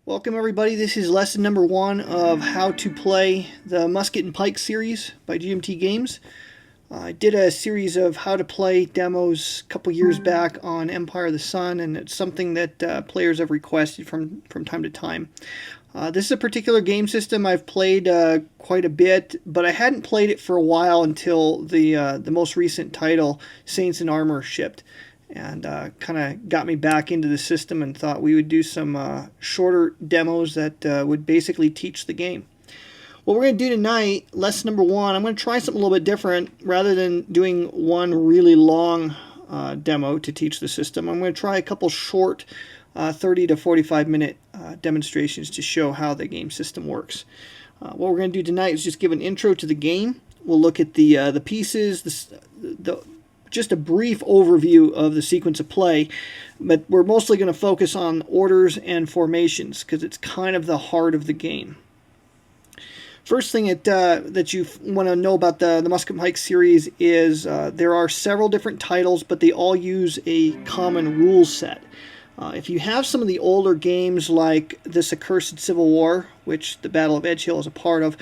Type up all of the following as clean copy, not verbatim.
Welcome everybody, this is lesson number 1 of how to play the Musket and Pike series by GMT Games. I did a series of how to play demos a couple years back on Empire of the Sun, and it's something that players have requested from time to time. This is a particular game system I've played quite a bit, but I hadn't played it for a while until the most recent title, Saints in Armor, shipped. And kind of got me back into the system and thought we would do some shorter demos that would basically teach the game. What we're going to do tonight, lesson number 1, I'm going to try something a little bit different. Rather than doing one really long demo to teach the system, I'm going to try a couple short 30 to 45 minute demonstrations to show how the game system works. What we're going to do tonight is just give an intro to the game. We'll look at the pieces, just a brief overview of the sequence of play, but we're mostly going to focus on orders and formations because it's kind of the heart of the game. First thing that you want to know about the Musket Pike series is there are several different titles, but they all use a common rule set. If you have some of the older games like This Accursed Civil War, which the Battle of Edge Hill is a part of,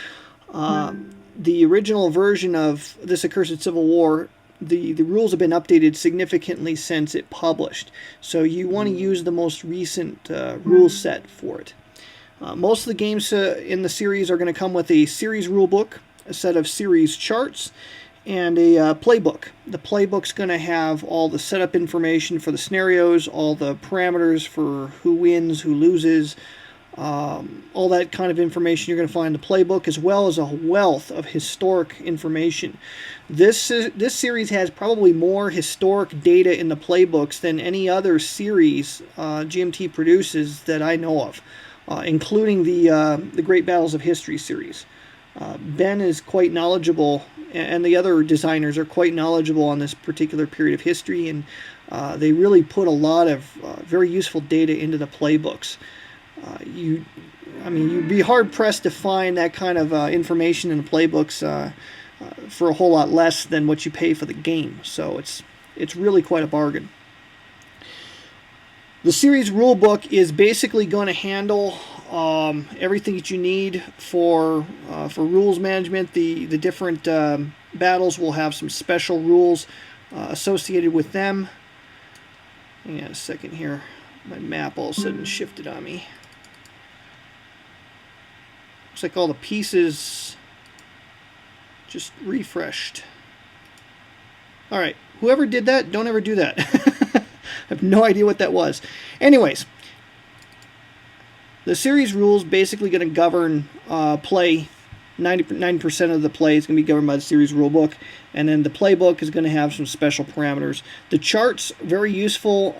the original version of This Accursed Civil War, the rules have been updated significantly since it published. So you want to use the most recent rule set for it. Most of the games in the series are going to come with a series rulebook, a set of series charts, and a playbook. The playbook's going to have all the setup information for the scenarios, all the parameters for who wins, who loses, all that kind of information you're going to find in the playbook, as well as a wealth of historic information. This series has probably more historic data in the playbooks than any other series GMT produces that I know of, including the Great Battles of History series. Ben is quite knowledgeable, and the other designers are quite knowledgeable on this particular period of history, and they really put a lot of very useful data into the playbooks. You'd be hard-pressed to find that kind of information in the playbooks for a whole lot less than what you pay for the game. So it's really quite a bargain. The series rulebook is basically going to handle everything that you need for rules management. The different battles will have some special rules associated with them. Hang on a second here. My map all of a sudden shifted on me. Looks like all the pieces just refreshed. Alright, whoever did that, don't ever do that. I have no idea what that was. Anyways, the series rules basically going to govern play. 99% of the play is going to be governed by the series rulebook, and then the playbook is going to have some special parameters. The charts, very useful.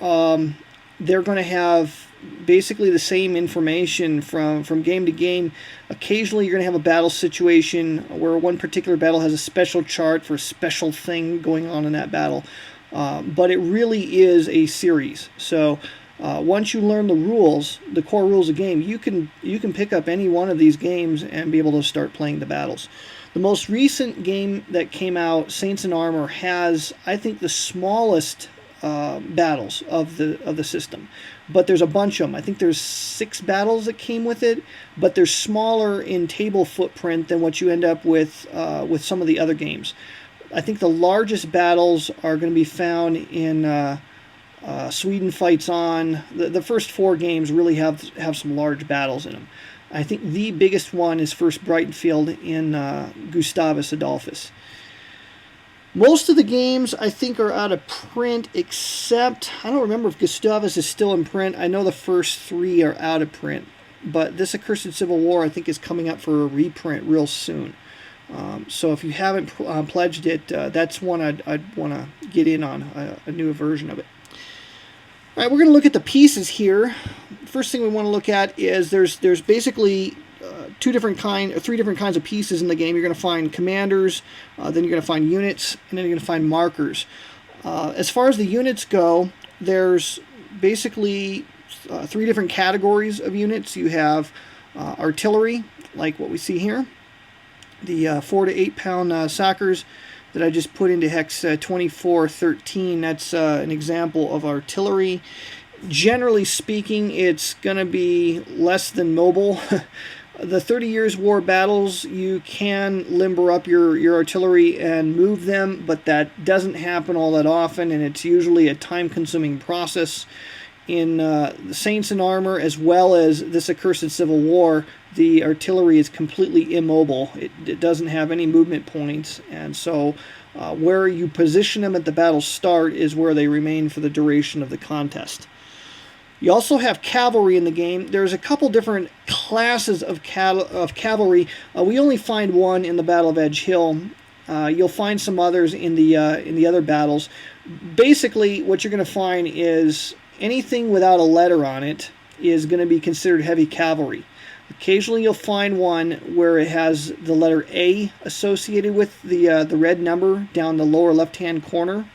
They're going to have basically the same information from game to game. Occasionally you're going to have a battle situation where one particular battle has a special chart for a special thing going on in that battle. But it really is a series. So once you learn the rules, the core rules of the game, you can pick up any one of these games and be able to start playing the battles. The most recent game that came out, Saints in Armor, has, I think, the smallest battles of the system, but there's a bunch of them. I think there's 6 battles that came with it, but they're smaller in table footprint than what you end up with some of the other games. I think the largest battles are going to be found in Sweden Fights On. The first 4 games really have some large battles in them. I think the biggest one is First Brightonfield in Gustavus Adolphus. Most of the games, I think, are out of print, except, I don't remember if Gustavus is still in print. I know the first 3 are out of print, but This Accursed Civil War, I think, is coming up for a reprint real soon. So if you haven't pledged it, that's one I'd want to get in on, a newer version of it. All right, we're going to look at the pieces here. First thing we want to look at is there's basically 3 different kinds of pieces in the game. You're going to find commanders, then you're going to find units, and then you're going to find markers. As far as the units go, there's basically 3 different categories of units. You have artillery, like what we see here, the 4 to 8 pound Sackers that I just put into hex 2413. That's an example of artillery. Generally speaking, it's going to be less than mobile. The 30 Years' War battles, you can limber up your artillery and move them, but that doesn't happen all that often, and it's usually a time-consuming process. In the Saints in Armor, as well as this accursed Civil War, the artillery is completely immobile. It doesn't have any movement points, and so where you position them at the battle start is where they remain for the duration of the contest. You also have cavalry in the game. There's a couple different classes of cavalry. We only find one in the Battle of Edge Hill. You'll find some others in the other battles. Basically, what you're going to find is anything without a letter on it is going to be considered heavy cavalry. Occasionally, you'll find one where it has the letter A associated with the red number down the lower left-hand corner.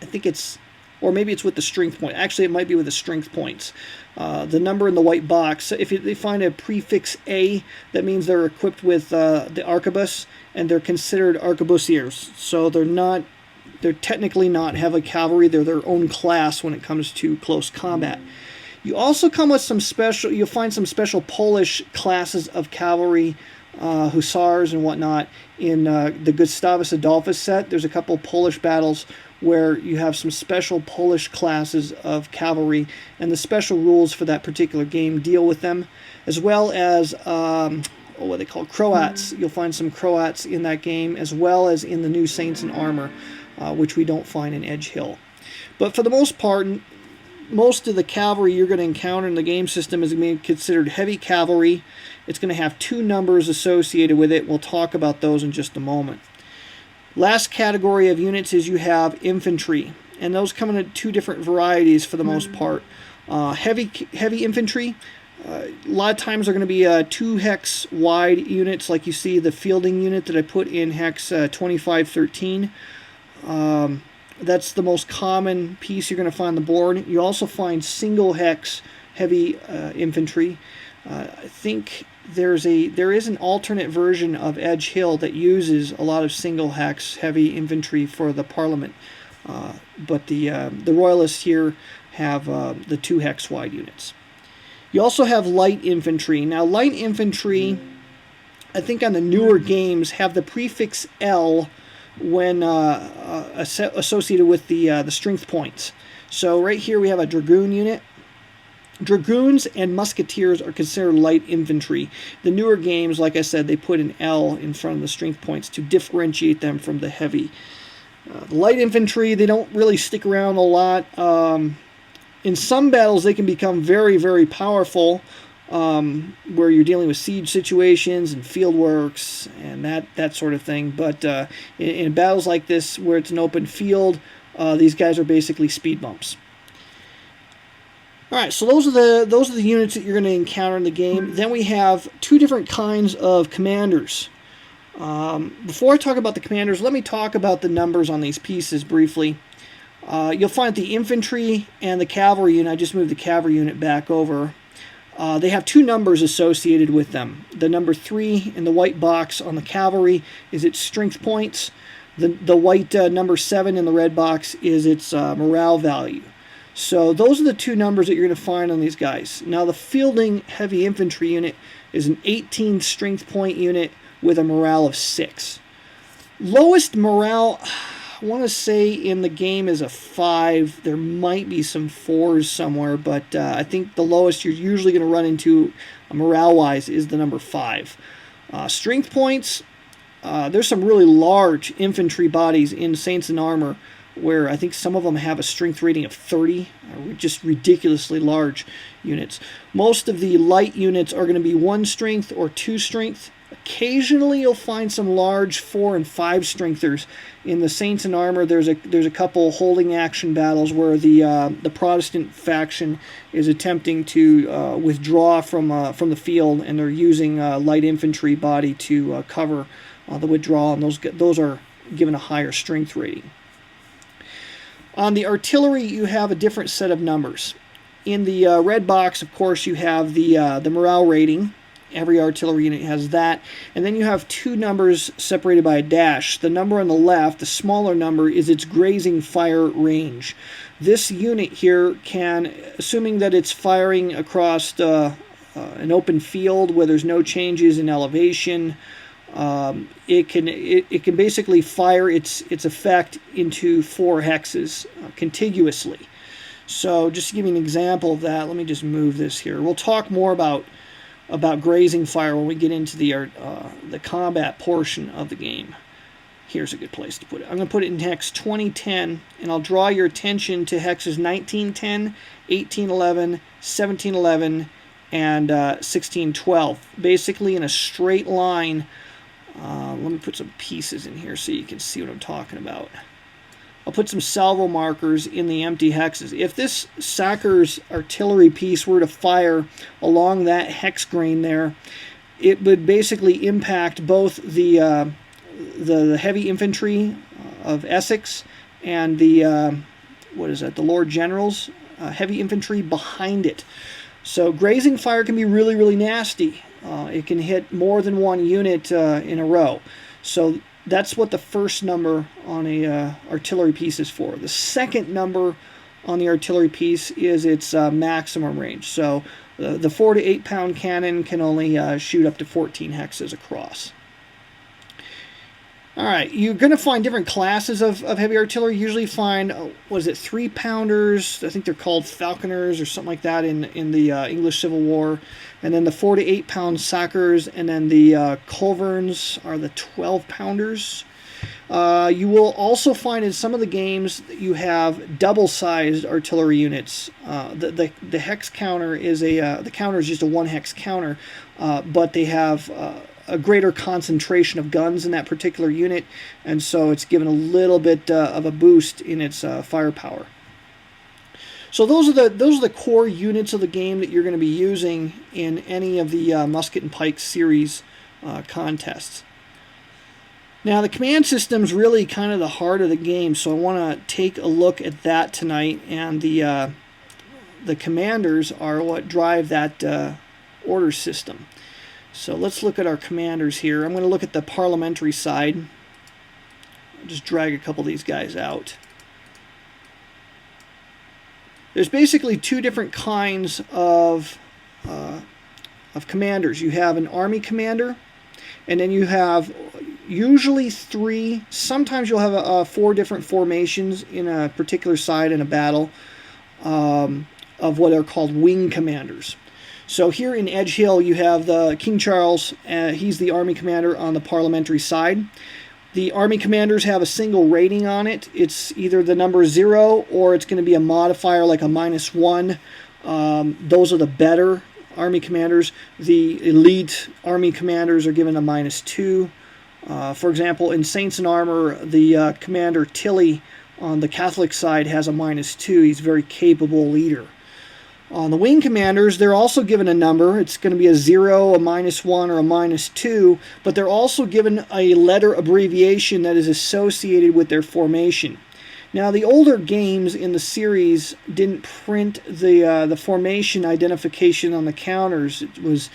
I think it's, or maybe it's with the strength point. Actually, it might be with the strength points. The number in the white box. So if they find a prefix A, that means they're equipped with the arquebus, and they're considered arquebusiers. So they're technically not heavy cavalry. They're their own class when it comes to close combat. You also come with some special. You'll find some special Polish classes of cavalry, hussars and whatnot, in the Gustavus Adolphus set. There's a couple Polish battles where you have some special Polish classes of cavalry, and the special rules for that particular game deal with them, as well as what they call Croats. You'll find some Croats in that game, as well as in the new Saints in Armor, which we don't find in Edge Hill. But for the most part, most of the cavalry you're going to encounter in the game system is going to be considered heavy cavalry. It's going to have 2 numbers associated with it. We'll talk about those in just a moment. Last category of units is you have infantry, and those come in 2 different varieties for the most part. Heavy infantry, a lot of times they're going to be 2 hex wide units, like you see the fielding unit that I put in hex 2513. That's the most common piece you're going to find on the board. You also find single hex heavy infantry. I think there is an alternate version of Edge Hill that uses a lot of single hex heavy infantry for the Parliament, but the Royalists here have the 2 hex wide units. You also have light infantry. Now, light infantry, I think on the newer games, have the prefix L when associated with the strength points. So right here we have a dragoon unit. Dragoons and musketeers are considered light infantry. The newer games, like I said, they put an L in front of the strength points to differentiate them from the heavy. The light infantry, they don't really stick around a lot. In some battles, they can become very, very powerful, where you're dealing with siege situations and field works and that sort of thing. But in battles like this, where it's an open field, these guys are basically speed bumps. All right, so those are the units that you're going to encounter in the game. Then we have 2 different kinds of commanders. Before I talk about the commanders, let me talk about the numbers on these pieces briefly. You'll find the infantry and the cavalry unit. I just moved the cavalry unit back over. They have 2 numbers associated with them. The number 3 in the white box on the cavalry is its strength points. The white number 7 in the red box is its morale value. So those are the 2 numbers that you're going to find on these guys. Now, the fielding heavy infantry unit is an 18 strength point unit with a morale of 6. Lowest morale, I want to say in the game, is a 5. There might be some 4s somewhere, but I think the lowest you're usually going to run into morale-wise is the number 5. Strength points, there's some really large infantry bodies in Saints in Armor, where I think some of them have a strength rating of 30, just ridiculously large units. Most of the light units are going to be 1 strength or 2 strength. Occasionally you'll find some large 4 and 5 strengthers. In the Saints in Armor, there's a couple holding action battles where the Protestant faction is attempting to withdraw from the field, and they're using light infantry body to cover the withdrawal, and those are given a higher strength rating. On the artillery, you have a different set of numbers. In the red box, of course, you have the morale rating. Every artillery unit has that. And then you have 2 numbers separated by a dash. The number on the left, the smaller number, is its grazing fire range. This unit here can, assuming that it's firing across an open field where there's no changes in elevation, it can basically fire its effect into 4 hexes contiguously. So just to give you an example of that, let me just move this here. We'll talk more about grazing fire when we get into the combat portion of the game. Here's a good place to put it. I'm going to put it in hex 2010, and I'll draw your attention to hexes 1910, 1811, 1711, and 1612. Basically in a straight line. Let me put some pieces in here so you can see what I'm talking about. I'll put some salvo markers in the empty hexes. If this Sacker's artillery piece were to fire along that hex grain there, it would basically impact both the heavy infantry of Essex and the the Lord General's heavy infantry behind it. So grazing fire can be really, really nasty. It can hit more than one unit in a row. So that's what the first number on a artillery piece is for. The second number on the artillery piece is its maximum range. So the 4 to 8 pound cannon can only shoot up to 14 hexes across. Alright, you're going to find different classes of heavy artillery. You usually find, 3-pounders? I think they're called falconers or something like that in the English Civil War. And then the 4 to 8 pound Sackers, and then the culverins are the 12-pounders. You will also find in some of the games that you have double-sized artillery units. The hex counter is the counter is just a 1-hex counter, but they have a greater concentration of guns in that particular unit, and so it's given a little bit of a boost in its firepower. So those are the core units of the game that you're going to be using in any of the Musket and Pike series contests. Now the command system's really kind of the heart of the game, so I want to take a look at that tonight, and the commanders are what drive that order system. So let's look at our commanders here. I'm going to look at the parliamentary side. I'll just drag a couple of these guys out. There's basically 2 different kinds of commanders. You have an army commander, and then you have usually 3. Sometimes you'll have 4 different formations in a particular side in a battle of what are called wing commanders. So here in Edge Hill, you have the King Charles. He's the army commander on the parliamentary side. The army commanders have a single rating on it. It's either the number 0 or it's going to be a modifier like a -1. Those are the better army commanders. The elite army commanders are given a -2. For example, in Saints in Armor, the commander Tilly on the Catholic side has a -2. He's a very capable leader. On the wing commanders, they're also given a number. It's going to be a 0, a -1, or a -2, but they're also given a letter abbreviation that is associated with their formation. Now, the older games in the series didn't print the formation identification on the counters. It was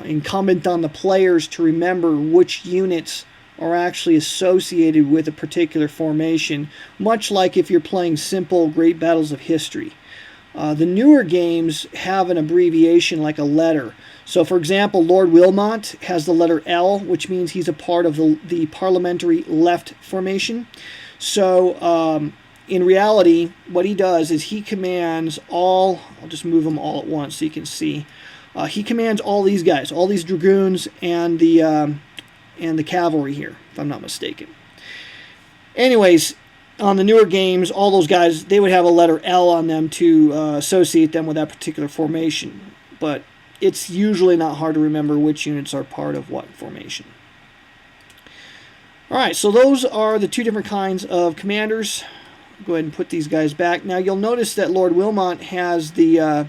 incumbent on the players to remember which units are actually associated with a particular formation, much like if you're playing simple Great Battles of History. The newer games have an abbreviation like a letter. So, for example, Lord Wilmot has the letter L, which means he's a part of the parliamentary left formation. So, in reality, what he does is he commands all, I'll just move them all at once so you can see. He commands all these guys, all these dragoons and the cavalry here, if I'm not mistaken. Anyways, on the newer games, all those guys, they would have a letter L on them to associate them with that particular formation. But it's usually not hard to remember which units are part of what formation. Alright, so those are the 2 different kinds of commanders. Go ahead and put these guys back. Now you'll notice that Lord Wilmot has the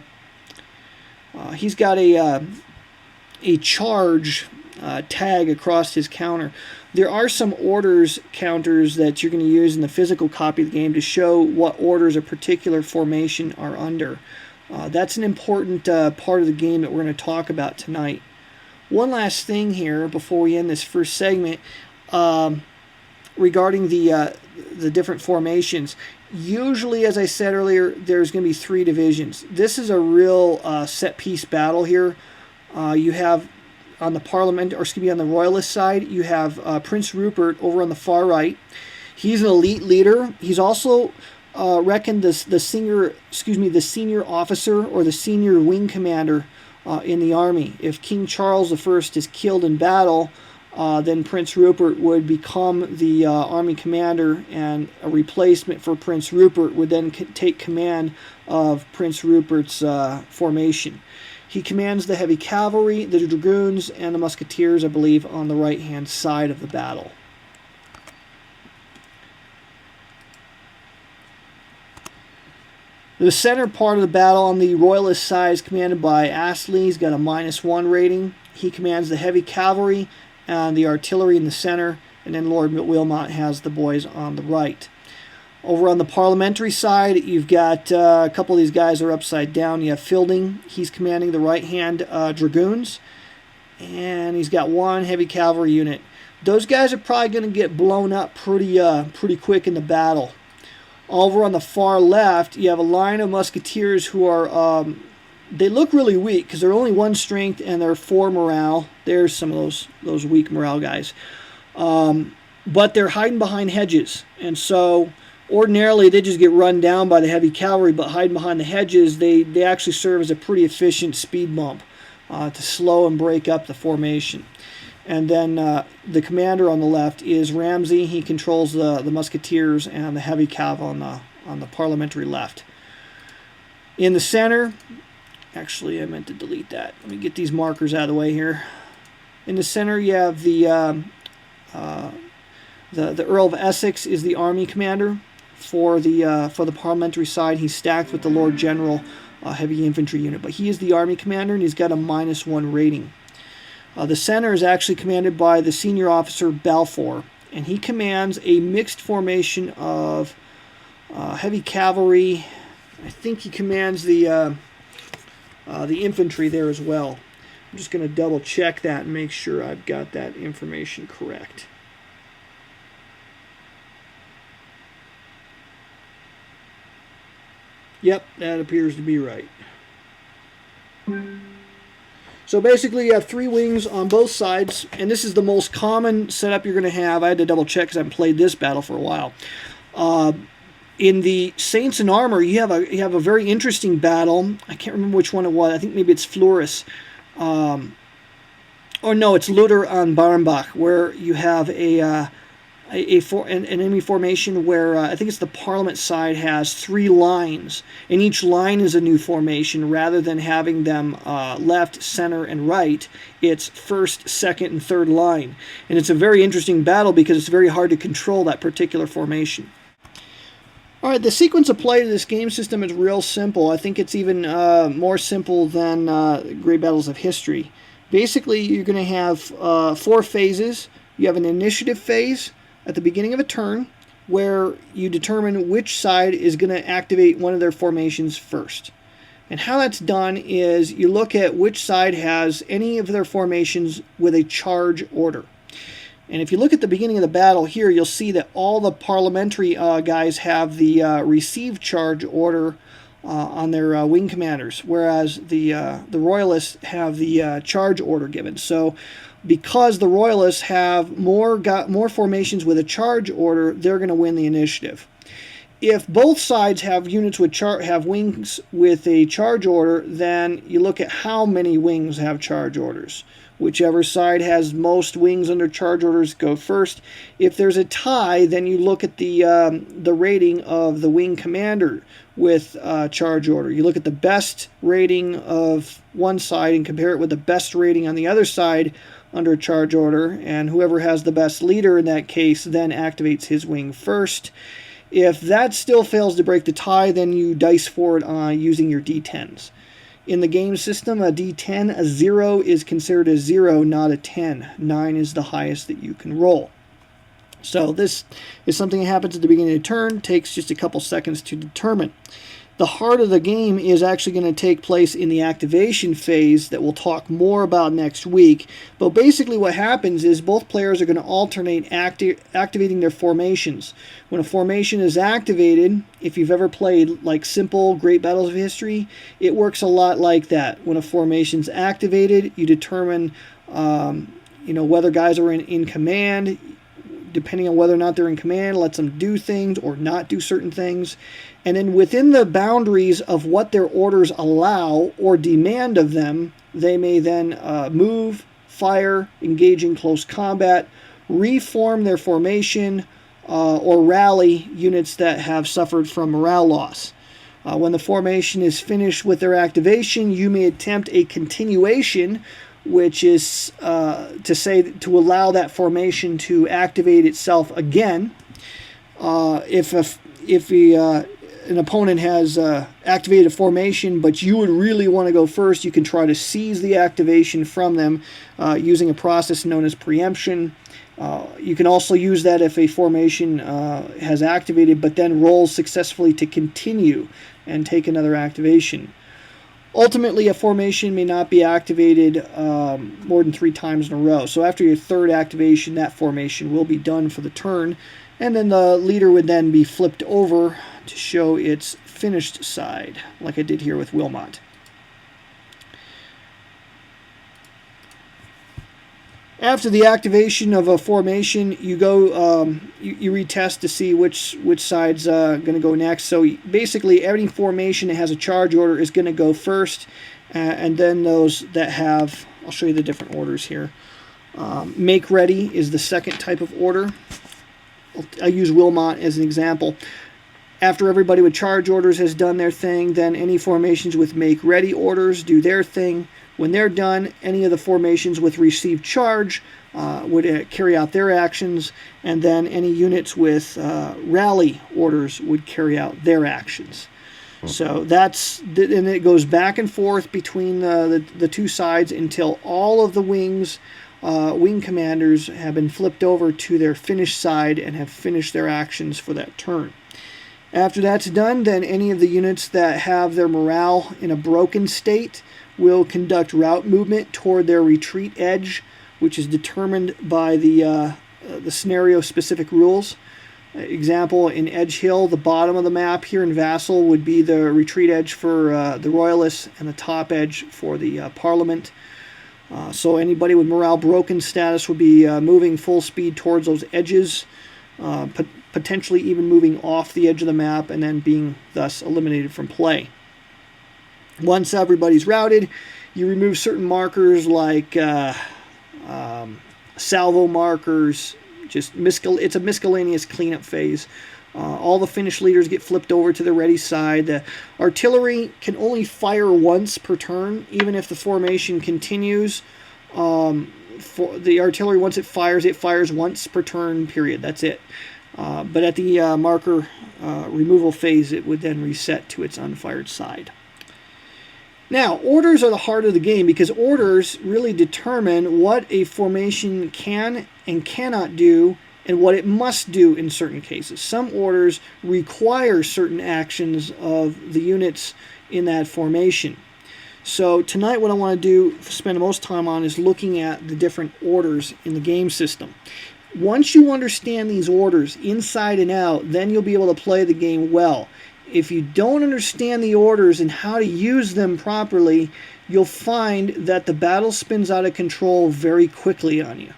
he's got a charge tag across his counter. There are some orders counters that you're going to use in the physical copy of the game to show what orders a particular formation are under. That's an important part of the game that we're going to talk about tonight. One last thing here before we end this first segment regarding the different formations. Usually, as I said earlier, there's going to be 3 divisions. This is a real set-piece battle here. You have on the Parliament, or excuse me, on the Royalist side, you have Prince Rupert over on the far right. He's an elite leader. He's also reckoned the senior officer or the senior wing commander in the army. If King Charles I is killed in battle, then Prince Rupert would become the army commander, and a replacement for Prince Rupert would then take command of Prince Rupert's formation. He commands the heavy cavalry, the dragoons, and the musketeers, I believe, on the right-hand side of the battle. The center part of the battle on the Royalist side is commanded by Astley. He's got a -1 rating. He commands the heavy cavalry and the artillery in the center, and then Lord Wilmot has the boys on the right. Over on the parliamentary side, you've got a couple of these guys are upside down. You have Fielding. He's commanding the right-hand dragoons, and he's got 1 heavy cavalry unit. Those guys are probably going to get blown up pretty quick in the battle. Over on the far left, you have a line of musketeers who are, they look really weak because they're only 1 strength and they're 4 morale. There's some of those weak morale guys. But they're hiding behind hedges, and so ordinarily they just get run down by the heavy cavalry, but hiding behind the hedges, they actually serve as a pretty efficient speed bump to slow and break up the formation. And then the commander on the left is Ramsay. He controls the musketeers and the heavy cav on the parliamentary left. In the center, actually I meant to delete that. Let me get these markers out of the way here. In the center you have the Earl of Essex is the army commander for the parliamentary side. He's stacked with the Lord General heavy infantry unit, but he is the army commander and he's got a -1 rating. The center is actually commanded by the senior officer Balfour, and he commands a mixed formation of heavy cavalry. I think he commands the infantry there as well. I'm just going to double check that and make sure I've got that information correct. Yep, that appears to be right. So basically you have 3 wings on both sides, and this is the most common setup you're going to have. I had to double check because I haven't played this battle for a while. In the Saints in Armor, you have a very interesting battle. I can't remember which one it was. I think maybe it's Florus. Or no, it's Lutter on Barmbach, where you have an enemy formation where I think it's the Parliament side has 3 lines, and each line is a new formation. Rather than having them left, center, and right, it's first, second, and third line. And it's a very interesting battle because it's very hard to control that particular formation. Alright, the sequence of play to this game system is real simple. I think it's even more simple than Great Battles of History. Basically, you're going to have 4 phases. You have an initiative phase at the beginning of a turn where you determine which side is going to activate one of their formations first. And how that's done is you look at which side has any of their formations with a charge order. And if you look at the beginning of the battle here, you'll see that all the parliamentary guys have the receive charge order on their wing commanders, whereas the Royalists have the charge order given. So because the Royalists have more formations with a charge order, they're going to win the initiative. If both sides have units with have wings with a charge order, then you look at how many wings have charge orders. Whichever side has most wings under charge orders go first. If there's a tie, then you look at the rating of the wing commander with charge order. You look at the best rating of one side and compare it with the best rating on the other side under charge order, and whoever has the best leader in that case then activates his wing first. If that still fails to break the tie, then you dice for it using your D10s. In the game system, a D10, a 0 is considered a 0, not a 10. 9 is the highest that you can roll. So this is something that happens at the beginning of the turn, takes just a couple seconds to determine. The heart of the game is actually going to take place in the activation phase that we'll talk more about next week. But basically what happens is both players are going to alternate activating their formations. When a formation is activated, if you've ever played like simple Great Battles of History, it works a lot like that. When a formation's activated, you determine whether guys are in command. Depending on whether or not they're in command, lets them do things or not do certain things. And then within the boundaries of what their orders allow or demand of them, they may then move, fire, engage in close combat, reform their formation, or rally units that have suffered from morale loss. When the formation is finished with their activation, you may attempt a continuation, which is to allow that formation to activate itself again. If an opponent has activated a formation, but you would really want to go first, you can try to seize the activation from them using a process known as preemption. You can also use that if a formation has activated, but then rolls successfully to continue and take another activation. Ultimately, a formation may not be activated more than 3 times in a row. So after your third activation, that formation will be done for the turn. And then the leader would then be flipped over to show its finished side, like I did here with Wilmot. After the activation of a formation, you go you retest to see which side's going to go next. So basically, every formation that has a charge order is going to go first, and then those that have, I'll show you the different orders here. Make ready is the second type of order. I use Wilmot as an example. After everybody with charge orders has done their thing, then any formations with make ready orders do their thing. When they're done, any of the formations with receive charge would carry out their actions, and then any units with rally orders would carry out their actions. So and it goes back and forth between the two sides until all of the wing commanders have been flipped over to their finished side and have finished their actions for that turn. After that's done, then any of the units that have their morale in a broken state will conduct route movement toward their retreat edge, which is determined by the scenario-specific rules. Example, in Edge Hill, the bottom of the map here in Vassal would be the retreat edge for the Royalists and the top edge for the Parliament. So anybody with morale broken status would be moving full speed towards those edges, potentially even moving off the edge of the map and then being thus eliminated from play. Once everybody's routed, you remove certain markers like salvo markers. It's a miscellaneous cleanup phase. All the finished leaders get flipped over to the ready side. The artillery can only fire once per turn, even if the formation continues. For the artillery, once it fires once per turn, period. That's it. But at the marker removal phase, it would then reset to its unfired side. Now, orders are the heart of the game because orders really determine what a formation can and cannot do and what it must do in certain cases. Some orders require certain actions of the units in that formation. So tonight what I want to do, spend the most time on, is looking at the different orders in the game system. Once you understand these orders inside and out, then you'll be able to play the game well. If you don't understand the orders and how to use them properly, you'll find that the battle spins out of control very quickly on you.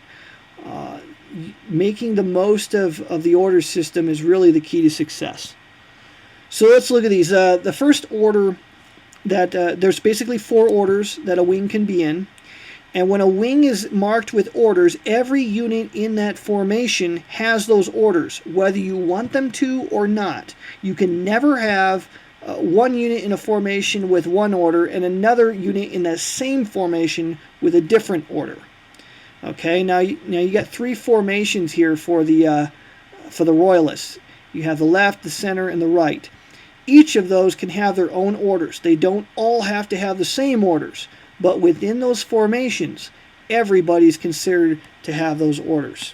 Making the most of the order system is really the key to success. So let's look at these. The first order, there's basically 4 orders that a wing can be in. And when a wing is marked with orders, every unit in that formation has those orders, whether you want them to or not. You can never have one unit in a formation with one order and another unit in that same formation with a different order. Okay, now you got 3 formations here for the Royalists. You have the left, the center, and the right. Each of those can have their own orders. They don't all have to have the same orders. But within those formations, everybody's considered to have those orders.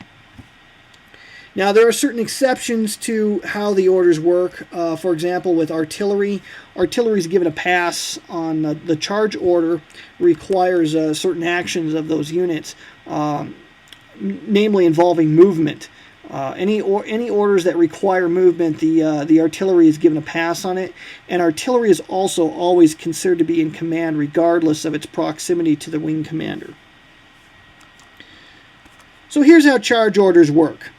Now, there are certain exceptions to how the orders work. For example, with artillery, artillery is given a pass on the charge order, requires certain actions of those units, namely involving movement. Any orders that require movement, the artillery is given a pass on it, and artillery is also always considered to be in command regardless of its proximity to the wing commander. So here's how charge orders work.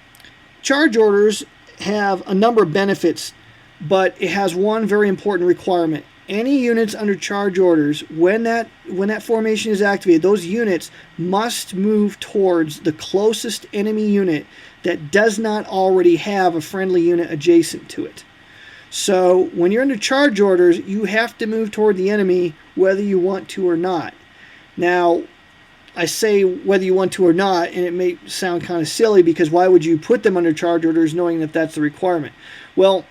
Charge orders have a number of benefits, but it has one very important requirement. Any units under charge orders, when that formation is activated, those units must move towards the closest enemy unit that does not already have a friendly unit adjacent to it. So when you're under charge orders, you have to move toward the enemy whether you want to or not. Now, I say whether you want to or not, and it may sound kind of silly because why would you put them under charge orders knowing that that's the requirement? Well,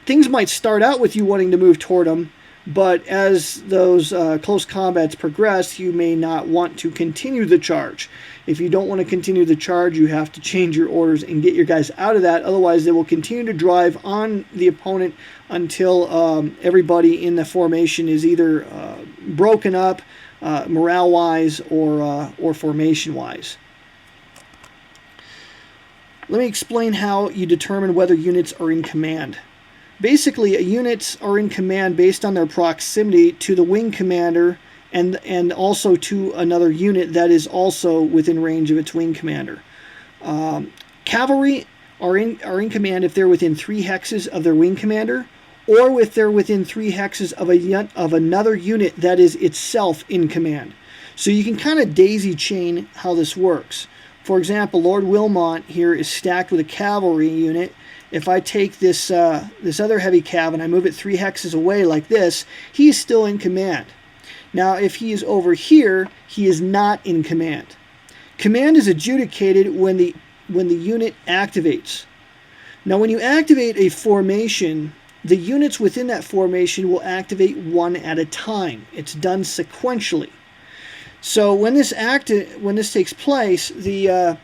things might start out with you wanting to move toward them, but as those close combats progress, you may not want to continue the charge. If you don't want to continue the charge, you have to change your orders and get your guys out of that. Otherwise, they will continue to drive on the opponent until everybody in the formation is either broken up, morale-wise or formation-wise. Let me explain how you determine whether units are in command. Basically, units are in command based on their proximity to the wing commander and also to another unit that is also within range of its wing commander. Cavalry are in command if they're within 3 hexes of their wing commander, or if they're within 3 hexes of another unit that is itself in command. So you can kind of daisy chain how this works. For example, Lord Wilmot here is stacked with a cavalry unit. If I take this other heavy cav and I move it 3 hexes away like this, he's still in command. Now, if he is over here, he is not in command. Command is adjudicated when the unit activates. Now, when you activate a formation, the units within that formation will activate one at a time. It's done sequentially. So when this takes place, the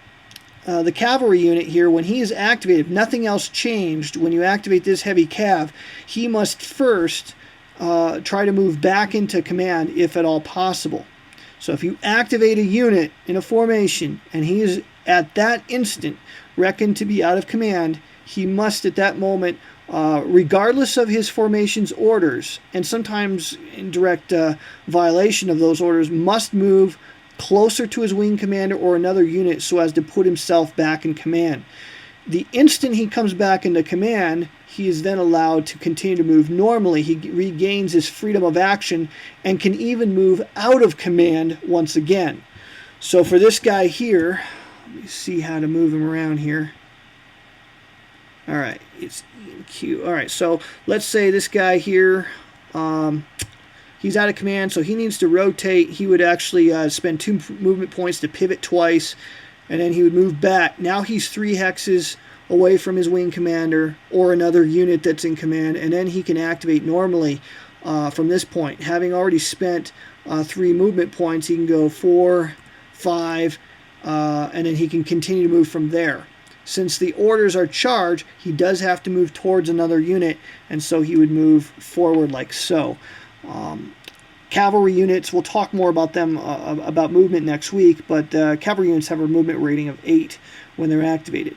cavalry unit here, when he is activated, if nothing else changed, when you activate this heavy cav, he must first try to move back into command if at all possible. So if you activate a unit in a formation and he is at that instant reckoned to be out of command, he must at that moment, regardless of his formation's orders, and sometimes in direct violation of those orders, must move closer to his wing commander or another unit so as to put himself back in command. The instant he comes back into command, he is then allowed to continue to move normally. He regains his freedom of action and can even move out of command once again. So for this guy here, let me see how to move him around here. All right, it's Q. All right, so let's say this guy here, he's out of command, so he needs to rotate. He would actually spend 2 movement points to pivot twice, and then he would move back. Now he's 3 hexes away from his wing commander or another unit that's in command, and then he can activate normally from this point. Having already spent 3 movement points, he can go 4, 5, and then he can continue to move from there. Since the orders are charged, he does have to move towards another unit, and so he would move forward like so. Cavalry units, we'll talk more about them, about movement next week, but cavalry units have a movement rating of 8 when they're activated.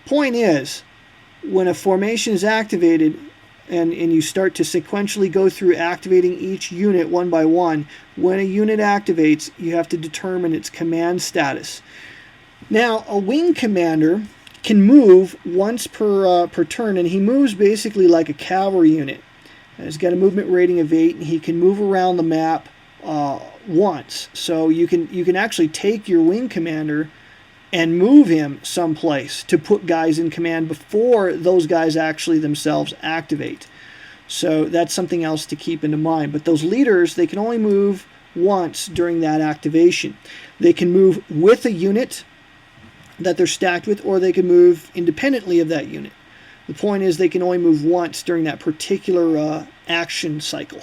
Point is, when a formation is activated and you start to sequentially go through activating each unit one by one, when a unit activates, you have to determine its command status. Now, a wing commander can move once per turn, and he moves basically like a cavalry unit. He's got a movement rating of 8, and he can move around the map once. So you can actually take your wing commander and move him someplace to put guys in command before those guys actually themselves activate. So that's something else to keep in mind. But those leaders, they can only move once during that activation. They can move with a unit that they're stacked with, or they can move independently of that unit. The point is they can only move once during that particular action cycle.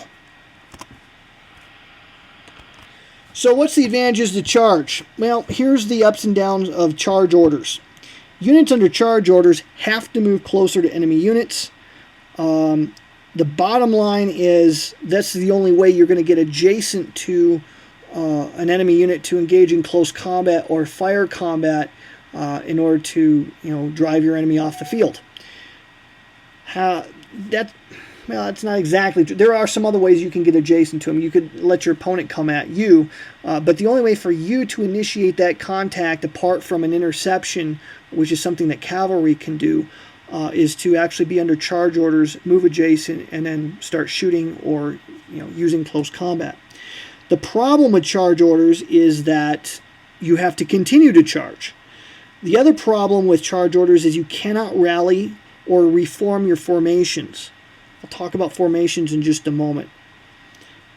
So what's the advantages to charge? Well, here's the ups and downs of charge orders. Units under charge orders have to move closer to enemy units. The bottom line is that's the only way you're going to get adjacent to an enemy unit to engage in close combat or fire combat in order to drive your enemy off the field. That's not exactly true. There are some other ways you can get adjacent to them. You could let your opponent come at you, but the only way for you to initiate that contact apart from an interception, which is something that cavalry can do, is to actually be under charge orders, move adjacent, and then start shooting or using close combat. The problem with charge orders is that you have to continue to charge. The other problem with charge orders is you cannot rally or reform your formations. I'll talk about formations in just a moment.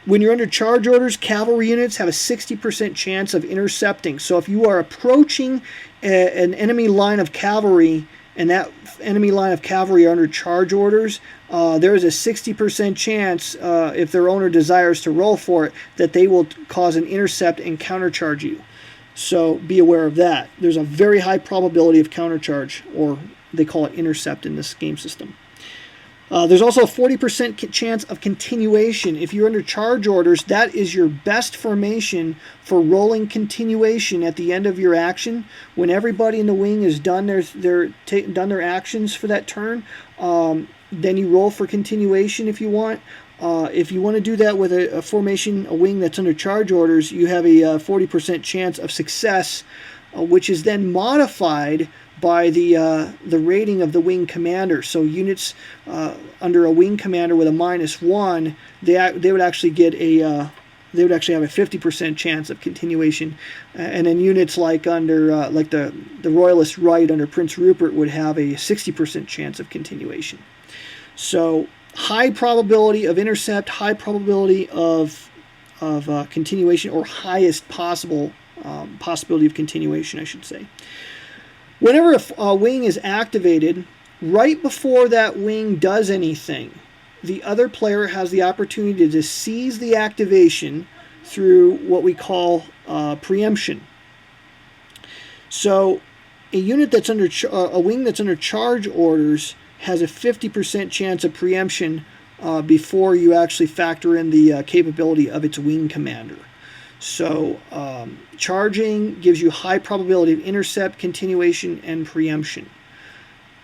When you're under charge orders, cavalry units have a 60% chance of intercepting. So if you are approaching an enemy line of cavalry and that enemy line of cavalry are under charge orders, there is a 60% chance, if their owner desires to roll for it, that they will cause an intercept and countercharge you. So be aware of that. There's a very high probability of countercharge, or they call it intercept in this game system. There's also a 40% chance of continuation. If you're under charge orders, that is your best formation for rolling continuation at the end of your action. When everybody in the wing has done their actions for that turn, then you roll for continuation if you want. If you want to do that with a formation, a wing that's under charge orders, you have a 40% chance of success, which is then modified by the rating of the wing commander. So units under a wing commander with a -1, they would actually get they would actually have a 50% chance of continuation, and then units like under like the Royalist Right under Prince Rupert would have a 60% chance of continuation. So high probability of intercept, high probability of continuation, or highest possible possibility of continuation, I should say. Whenever a wing is activated, right before that wing does anything, the other player has the opportunity to seize the activation through what we call preemption. So a unit that's under a wing that's under charge orders has a 50% chance of preemption before you actually factor in the capability of its wing commander. So charging gives you high probability of intercept, continuation, and preemption.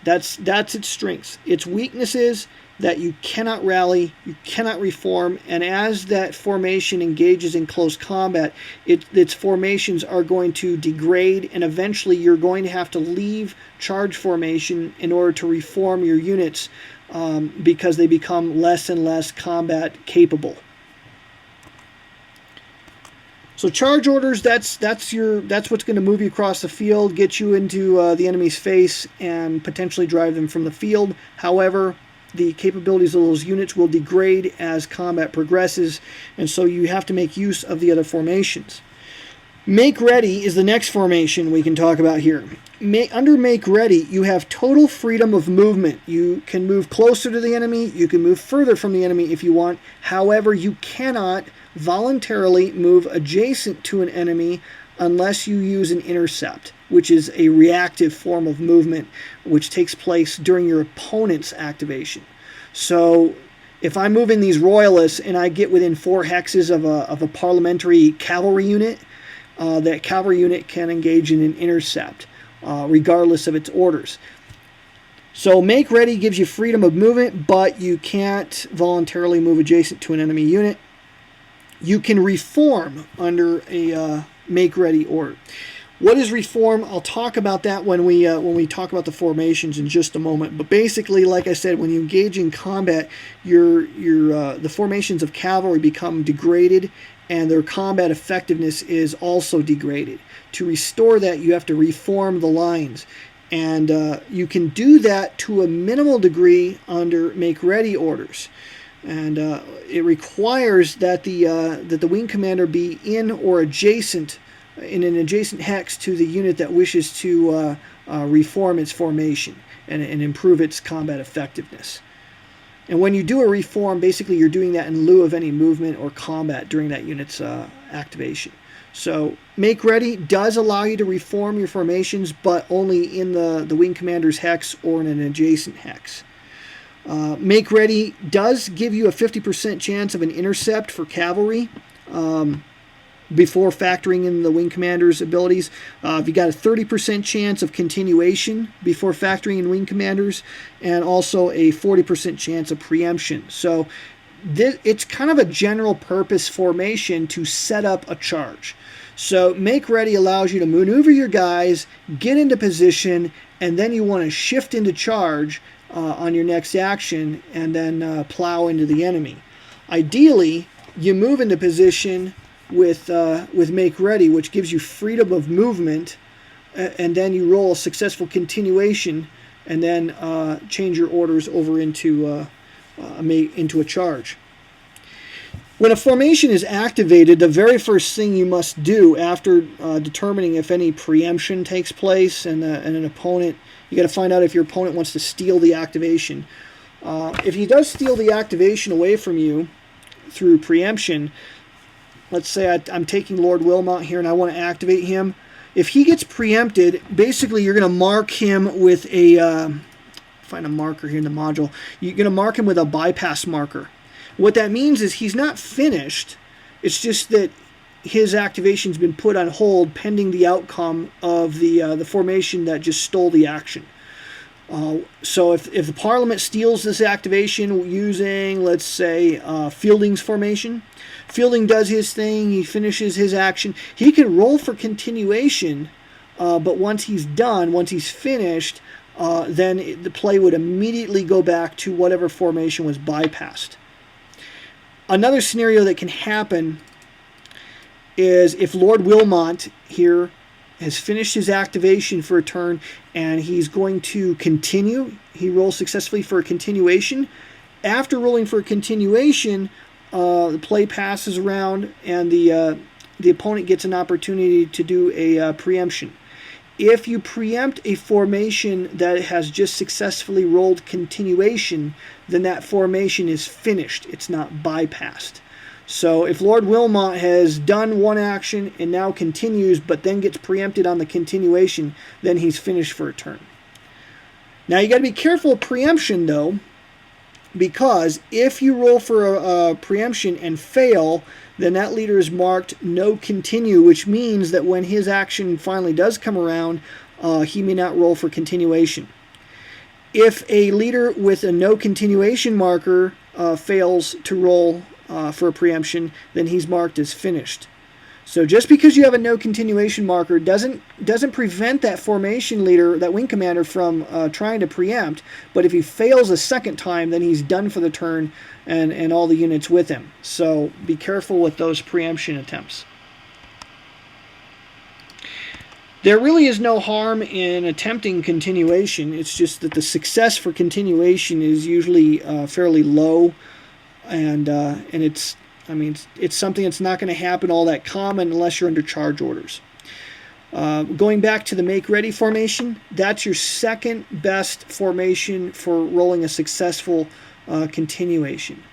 That's its strengths. Its weaknesses that you cannot rally, you cannot reform, and as that formation engages in close combat, its formations are going to degrade, and eventually you're going to have to leave charge formation in order to reform your units because they become less and less combat capable. So charge orders, that's what's going to move you across the field, get you into the enemy's face, and potentially drive them from the field. However, the capabilities of those units will degrade as combat progresses, and so you have to make use of the other formations. Make Ready is the next formation we can talk about here. Under Make Ready, you have total freedom of movement. You can move closer to the enemy, you can move further from the enemy if you want. However, you cannot voluntarily move adjacent to an enemy unless you use an intercept, which is a reactive form of movement which takes place during your opponent's activation. So if I'm moving these Royalists and I get within 4 hexes of a parliamentary cavalry unit, that cavalry unit can engage in an intercept regardless of its orders. So Make Ready gives you freedom of movement, but you can't voluntarily move adjacent to an enemy unit. You can reform under a Make Ready order. What is reform? I'll talk about that when we talk about the formations in just a moment. But basically, like I said, when you engage in combat, the formations of cavalry become degraded, and their combat effectiveness is also degraded. To restore that, you have to reform the lines, and you can do that to a minimal degree under Make Ready orders. And it requires that the wing commander be in or adjacent, in an adjacent hex to the unit that wishes to reform its formation and improve its combat effectiveness. And when you do a reform, basically you're doing that in lieu of any movement or combat during that unit's activation. So make ready does allow you to reform your formations, but only in the wing commander's hex or in an adjacent hex. Make ready does give you a 50% chance of an intercept for cavalry before factoring in the wing commander's abilities. You got a 30% chance of continuation before factoring in wing commanders, and also a 40% chance of preemption. So it's kind of a general purpose formation to set up a charge. So make ready allows you to maneuver your guys, get into position, and then you want to shift into charge on your next action, and then plow into the enemy. Ideally, you move into position with make ready, which gives you freedom of movement, and then you roll a successful continuation, and then change your orders over into a charge. When a formation is activated, the very first thing you must do after determining if any preemption takes place and an opponent, you got to find out if your opponent wants to steal the activation. If he does steal the activation away from you through preemption, let's say I'm taking Lord Wilmot here and I want to activate him. If he gets preempted, basically you're going to mark him with find a marker here in the module. You're going to mark him with a bypass marker. What that means is he's not finished. It's just that his activation's been put on hold pending the outcome of the formation that just stole the action. So if the Parliament steals this activation using, let's say, Fielding's formation, Fielding does his thing, he finishes his action, he can roll for continuation, but once he's done, once he's finished, then the play would immediately go back to whatever formation was bypassed. Another scenario that can happen is if Lord Wilmot here has finished his activation for a turn and he's going to continue, he rolls successfully for a continuation. After rolling for a continuation, the play passes around and the opponent gets an opportunity to do a preemption. If you preempt a formation that has just successfully rolled continuation, then that formation is finished. It's not bypassed. So if Lord Wilmot has done one action and now continues, but then gets preempted on the continuation, then he's finished for a turn. Now you got to be careful of preemption though, because if you roll for a preemption and fail, then that leader is marked no continue, which means that when his action finally does come around, he may not roll for continuation. If a leader with a no continuation marker fails to roll for a preemption, then he's marked as finished. So just because you have a no continuation marker doesn't prevent that formation leader, that wing commander, from trying to preempt, but if he fails a second time, then he's done for the turn and all the units with him. So be careful with those preemption attempts. There really is no harm in attempting continuation. It's just that the success for continuation is usually fairly low, and it's something that's not going to happen all that common unless you're under charge orders. Going back to the make ready formation, that's your second best formation for rolling a successful continuation.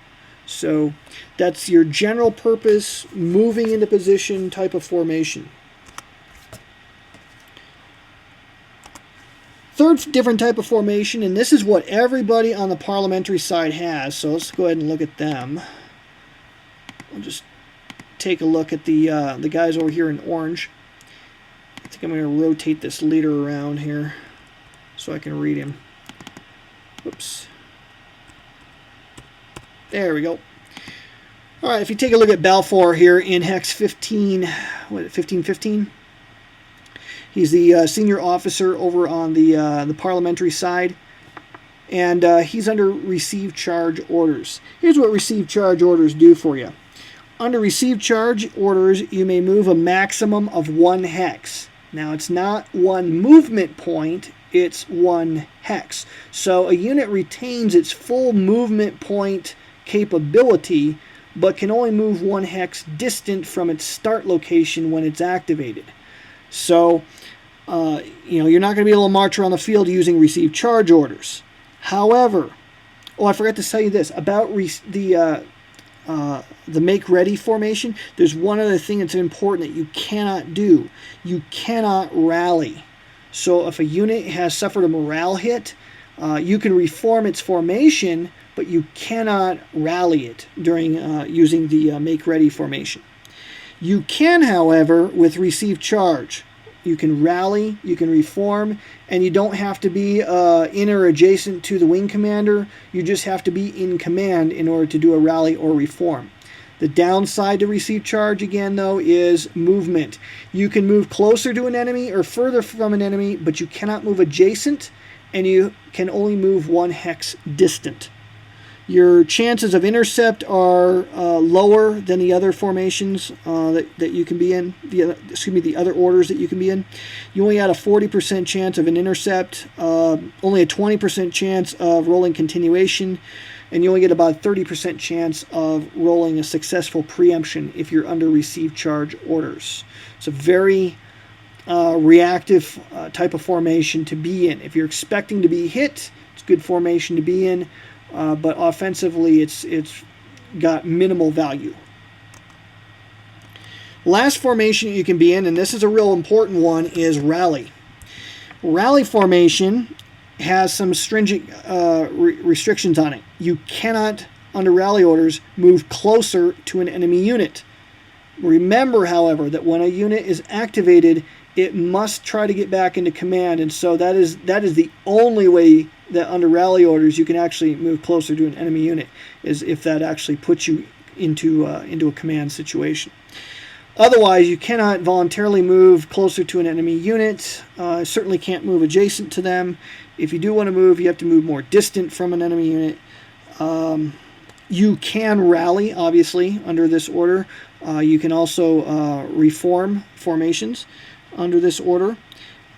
So that's your general purpose, moving into position type of formation. Third different type of formation, and this is what everybody on the parliamentary side has, so let's go ahead and look at them. We'll just take a look at the guys over here in orange. I think I'm going to rotate this leader around here so I can read him. Whoops. There we go. All right, if you take a look at Balfour here in Hex 1515, he's the senior officer over on the parliamentary side, and he's under Receive Charge Orders. Here's what Receive Charge Orders do for you. Under Receive Charge Orders, you may move a maximum of 1 hex. Now, it's not 1 movement point, it's 1 hex. So a unit retains its full movement point capability, but can only move 1 hex distant from its start location when it's activated. So, you're not going to be able to march around the field using Receive Charge Orders. However, I forgot to tell you this about the make ready formation, there's one other thing that's important that you cannot do. You cannot rally. So if a unit has suffered a morale hit, you can reform its formation, but you cannot rally it during using the make ready formation. You can, however, with receive charge. You can rally, you can reform, and you don't have to be in or adjacent to the wing commander. You just have to be in command in order to do a rally or reform. The downside to receive charge, again, though, is movement. You can move closer to an enemy or further from an enemy, but you cannot move adjacent, and you can only move 1 hex distant. Your chances of intercept are lower than the other formations that you can be in. The other orders that you can be in. You only had a 40% chance of an intercept, only a 20% chance of rolling continuation, and you only get about a 30% chance of rolling a successful preemption if you're under receive charge orders. It's a very reactive type of formation to be in. If you're expecting to be hit, it's a good formation to be in. But offensively, it's got minimal value. Last formation you can be in, and this is a real important one, is rally. Rally formation has some stringent restrictions on it. You cannot, under rally orders, move closer to an enemy unit. Remember, however, that when a unit is activated, it must try to get back into command, and so that is the only way that under rally orders you can actually move closer to an enemy unit, is if that actually puts you into a command situation. Otherwise, you cannot voluntarily move closer to an enemy unit. Certainly can't move adjacent to them. If you do want to move, you have to move more distant from an enemy unit. You can rally, obviously, under this order. You can also reform formations under this order.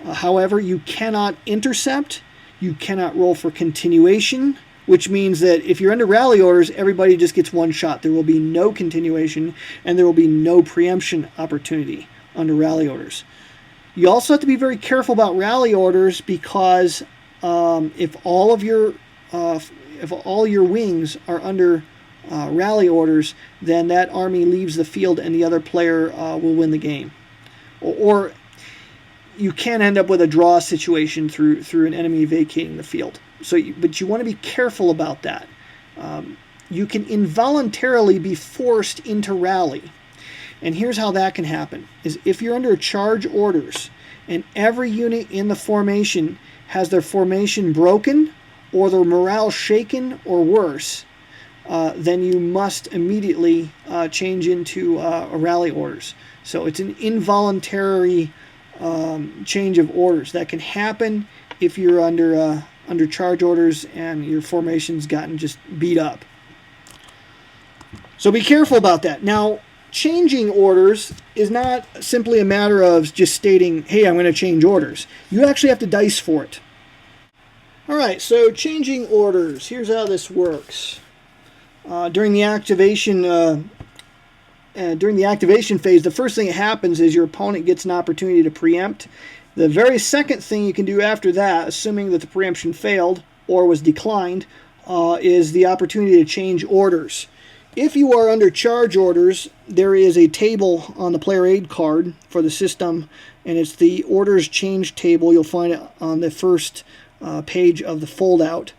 However, you cannot intercept. You cannot roll for continuation, which means that if you're under rally orders, everybody just gets one shot. There will be no continuation, and there will be no preemption opportunity under rally orders. You also have to be very careful about rally orders, because if all your wings are under rally orders, then that army leaves the field and the other player will win the game. Or you can end up with a draw situation through an enemy vacating the field. But you want to be careful about that. You can involuntarily be forced into rally. And here's how that can happen, is if you're under charge orders and every unit in the formation has their formation broken or their morale shaken or worse, then you must immediately change into rally orders. So it's an involuntary change of orders that can happen if you're under charge orders and your formation's gotten just beat up. So be careful about that. Now, changing orders is not simply a matter of just stating, hey, I'm going to change orders. You actually have to dice for it. All right, so changing orders. Here's how this works. During the activation phase, the first thing that happens is your opponent gets an opportunity to preempt. The very second thing you can do after that, assuming that the preemption failed or was declined, is the opportunity to change orders. If you are under charge orders, there is a table on the player aid card for the system, and it's the orders change table. You'll find it on the first page of the foldout.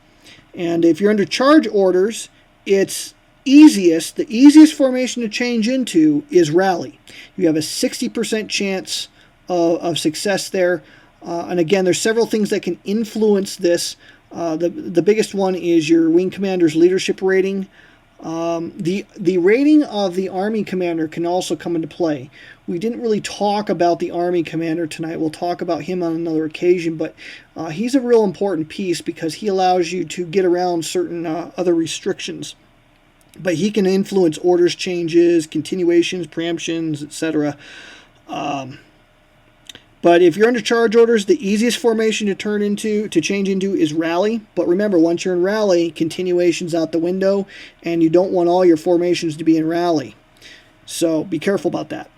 And if you're under charge orders, the easiest formation to change into is rally. You have a 60% chance of success there. And again, there's several things that can influence this. The biggest one is your wing commander's leadership rating. The rating of the army commander can also come into play. We didn't really talk about the army commander tonight. We'll talk about him on another occasion, but he's a real important piece because he allows you to get around certain other restrictions. But he can influence orders changes, continuations, preemptions, etc. But if you're under charge orders, the easiest formation to change into is rally. But remember, once you're in rally, continuation's out the window, and you don't want all your formations to be in rally. So be careful about that.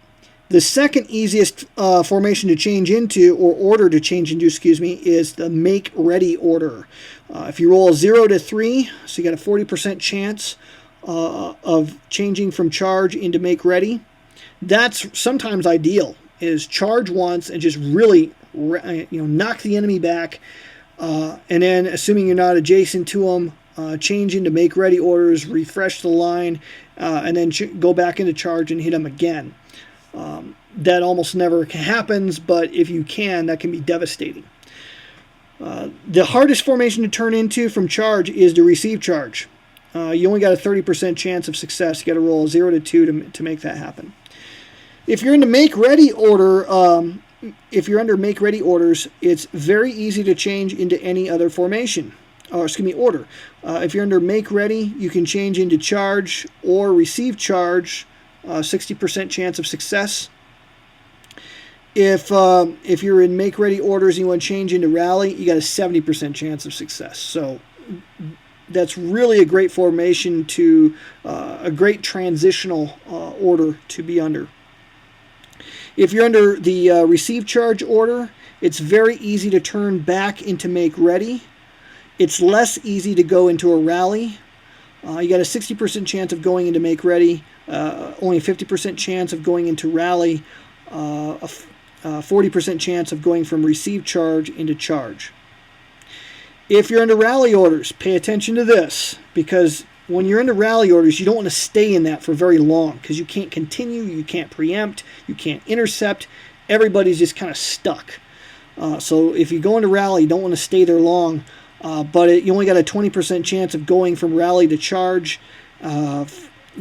The second easiest formation to change into, or order to change into, is the make ready order. If you roll a 0 to 3, so you got a 40% chance of changing from charge into make ready. That's sometimes ideal, is charge once and just really knock the enemy back, and then assuming you're not adjacent to them, change into make ready orders, refresh the line, and then go back into charge and hit them again. That almost never happens, but if you can, that can be devastating. The hardest formation to turn into from charge is to receive charge. You only got a 30% chance of success. You got to roll a 0 to 2 to make that happen. If you're into make ready order, if you're under make ready orders, it's very easy to change into any other formation. Order. If you're under make ready, you can change into charge or receive charge. 60% chance of success. If you're in make ready orders and you want to change into rally, you got a 70% chance of success. So that's really a great formation to a great transitional order to be under. If you're under the receive charge order, it's very easy to turn back into make ready. It's less easy to go into a rally. You got a 60% chance of going into make ready, only a 50% chance of going into rally, a 40% chance of going from receive charge into charge. If you're into rally orders, pay attention to this, because when you're into rally orders, you don't want to stay in that for very long, because you can't continue, you can't preempt, you can't intercept. Everybody's just kind of stuck. So if you go into rally, you don't want to stay there long, but you only got a 20% chance of going from rally to charge. You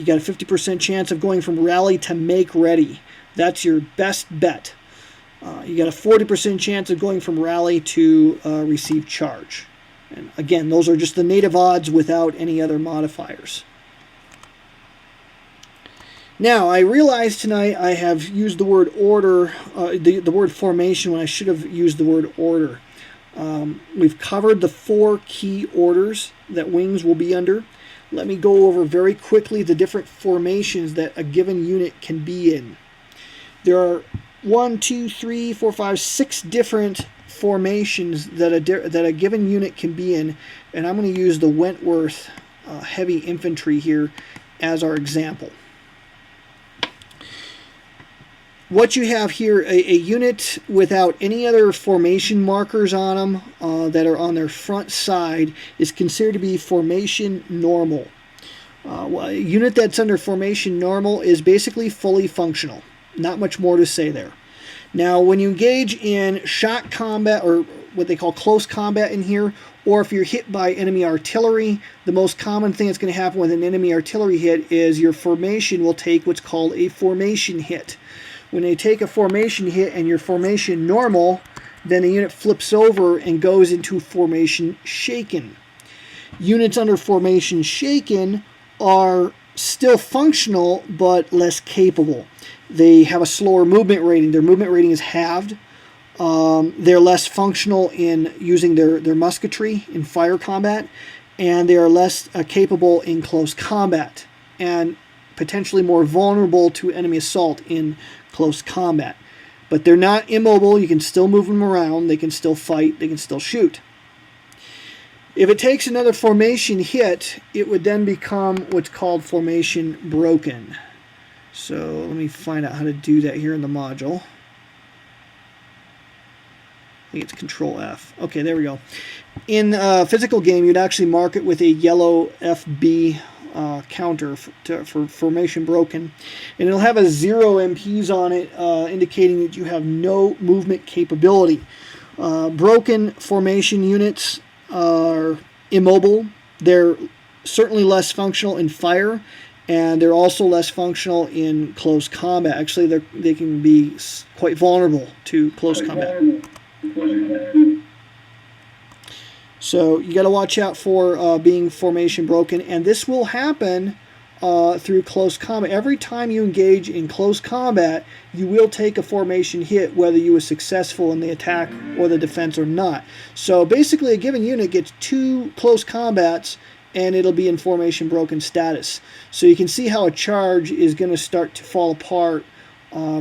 got a 50% chance of going from rally to make ready. That's your best bet. You got a 40% chance of going from rally to receive charge. And again, those are just the native odds without any other modifiers. Now, I realize tonight I have used the word order, the word formation, when I should have used the word order. We've covered the 4 key orders that wings will be under. Let me go over very quickly the different formations that a given unit can be in. There are 6 different formations that a given unit can be in, and I'm going to use the Wentworth heavy infantry here as our example. What you have here, a unit without any other formation markers on them that are on their front side, is considered to be formation normal. A unit that's under formation normal is basically fully functional. Not much more to say there. Now, when you engage in shot combat, or what they call close combat in here, or if you're hit by enemy artillery, the most common thing that's going to happen with an enemy artillery hit is your formation will take what's called a formation hit. When they take a formation hit and your formation normal, then the unit flips over and goes into formation shaken. Units under formation shaken are still functional but less capable. They have a slower movement rating. Their movement rating is halved. They're less functional in using their musketry in fire combat, and they are less capable in close combat, and potentially more vulnerable to enemy assault in close combat. But they're not immobile. You can still move them around. They can still fight. They can still shoot. If it takes another formation hit, it would then become what's called formation broken. So let me find out how to do that here in the module. I think it's Control F. Okay, there we go. In a physical game, you'd actually mark it with a yellow FB counter for formation broken. And it'll have a 0 MPs on it, indicating that you have no movement capability. Broken formation units are immobile. They're certainly less functional in fire, and they're also less functional in close combat. Actually, they can be quite vulnerable to close combat. So you got to watch out for being formation broken, and this will happen through close combat. Every time you engage in close combat, you will take a formation hit, whether you were successful in the attack or the defense or not. So basically, a given unit gets 2 close combats, and it'll be in formation broken status. So you can see how a charge is going to start to fall apart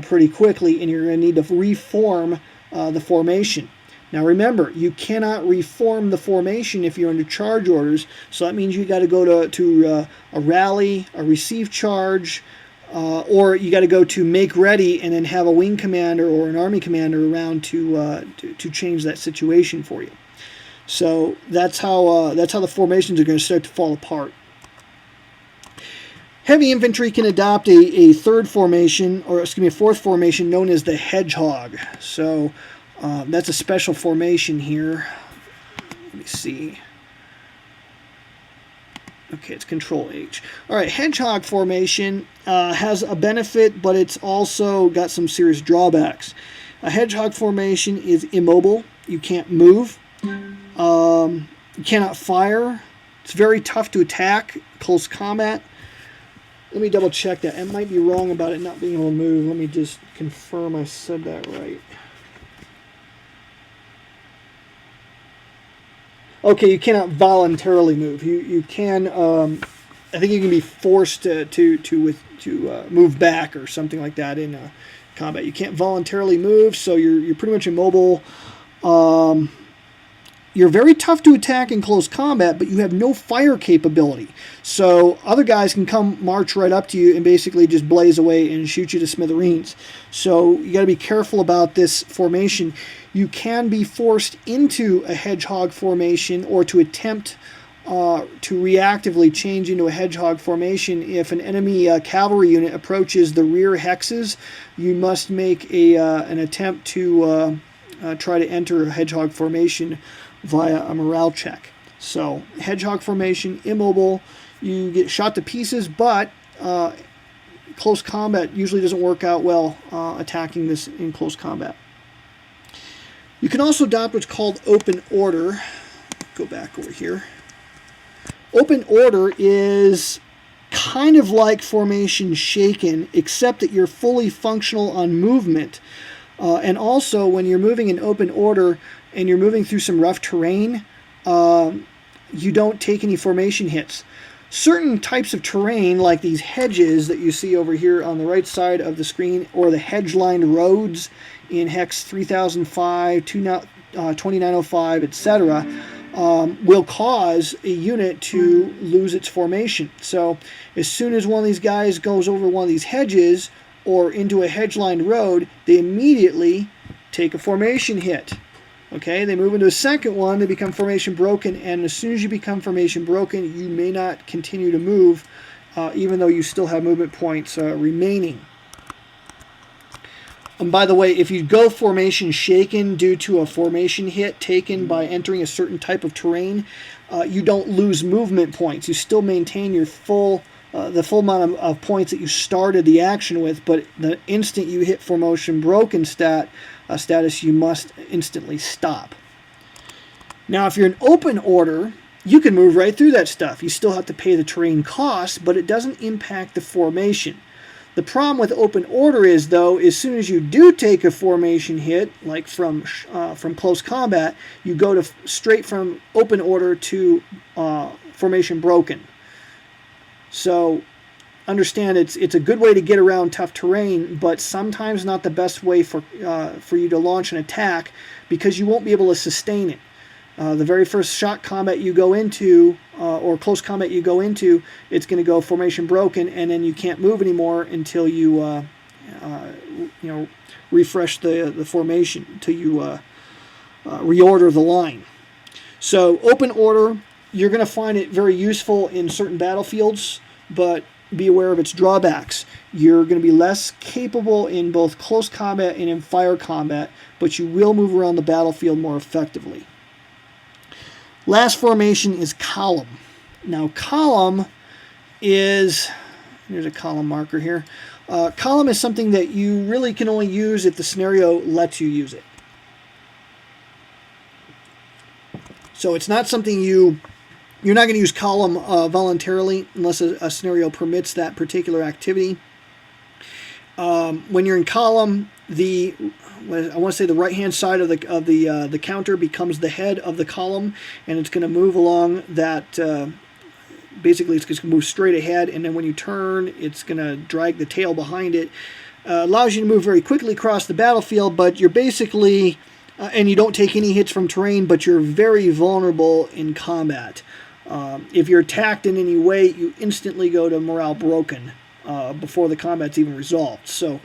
pretty quickly, and you're going to need to reform the formation. Now remember, you cannot reform the formation if you're under charge orders, so that means you got to go to a rally, a receive charge, or you got to go to make ready and then have a wing commander or an army commander around to change that situation for you. So that's how the formations are going to start to fall apart. Heavy infantry can adopt a third formation, or excuse me, a fourth formation known as the hedgehog. So that's a special formation here. Let me see. Okay, it's Control H. All right, hedgehog formation has a benefit, but it's also got some serious drawbacks. A hedgehog formation is immobile. You can't move. You cannot fire. It's very tough to attack, close combat. Let me double check that. I might be wrong about it not being able to move. Let me just confirm I said that right. Okay, you cannot voluntarily move. You can. I think you can be forced to move back or something like that in combat. You can't voluntarily move, so you're pretty much immobile. You're very tough to attack in close combat, but you have no fire capability. So other guys can come march right up to you and basically just blaze away and shoot you to smithereens. So you got to be careful about this formation. You can be forced into a hedgehog formation or to attempt to reactively change into a hedgehog formation. If an enemy cavalry unit approaches the rear hexes, you must make an attempt to try to enter a hedgehog formation via a morale check. So hedgehog formation, immobile, you get shot to pieces, but close combat usually doesn't work out well attacking this in close combat. You can also adopt what's called open order. Go back over here. Open order is kind of like formation shaken, except that you're fully functional on movement. And also, when you're moving in open order and you're moving through some rough terrain, you don't take any formation hits. Certain types of terrain, like these hedges that you see over here on the right side of the screen, or the hedge-lined roads in Hex 3005, 2905, etc., will cause a unit to lose its formation. So as soon as one of these guys goes over one of these hedges or into a hedge-lined road, they immediately take a formation hit. Okay, they move into a second one, they become formation broken, and as soon as you become formation broken, you may not continue to move, even though you still have movement points remaining. And by the way, if you go formation shaken due to a formation hit taken by entering a certain type of terrain, you don't lose movement points. You still maintain your the full amount of points that you started the action with, but the instant you hit formation broken status, you must instantly stop. Now, if you're in open order, you can move right through that stuff. You still have to pay the terrain costs, but it doesn't impact the formation. The problem with open order is, though, as soon as you do take a formation hit, like from close combat, you go to straight from open order to formation broken. So understand it's a good way to get around tough terrain, but sometimes not the best way for you to launch an attack, because you won't be able to sustain it. The very first shot combat you go into, or close combat you go into, it's going to go formation broken, and then you can't move anymore until you refresh the formation, until you reorder the line. So open order, you're going to find it very useful in certain battlefields, but be aware of its drawbacks. You're going to be less capable in both close combat and in fire combat, but you will move around the battlefield more effectively. Last formation is column. Now, column is, here's a column marker here. Column is something that you really can only use if the scenario lets you use it. So it's not something you're not going to use column voluntarily unless a scenario permits that particular activity. When you're in column, I want to say the right-hand side of the counter becomes the head of the column, and it's going to move along that. Basically, it's going to move straight ahead, and then when you turn, it's going to drag the tail behind it. Allows you to move very quickly across the battlefield, but you're basically and you don't take any hits from terrain, but you're very vulnerable in combat. If you're attacked in any way, you instantly go to morale broken before the combat's even resolved. So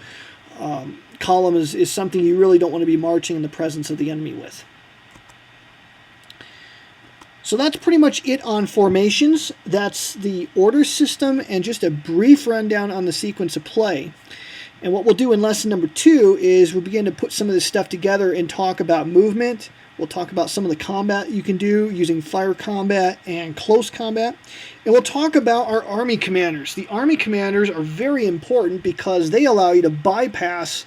column is something you really don't want to be marching in the presence of the enemy with. So that's pretty much it on formations. That's the order system and just a brief rundown on the sequence of play. And what we'll do in lesson number 2 is we'll begin to put some of this stuff together and talk about movement. We'll talk about some of the combat you can do using fire combat and close combat. And we'll talk about our army commanders. The army commanders are very important because they allow you to bypass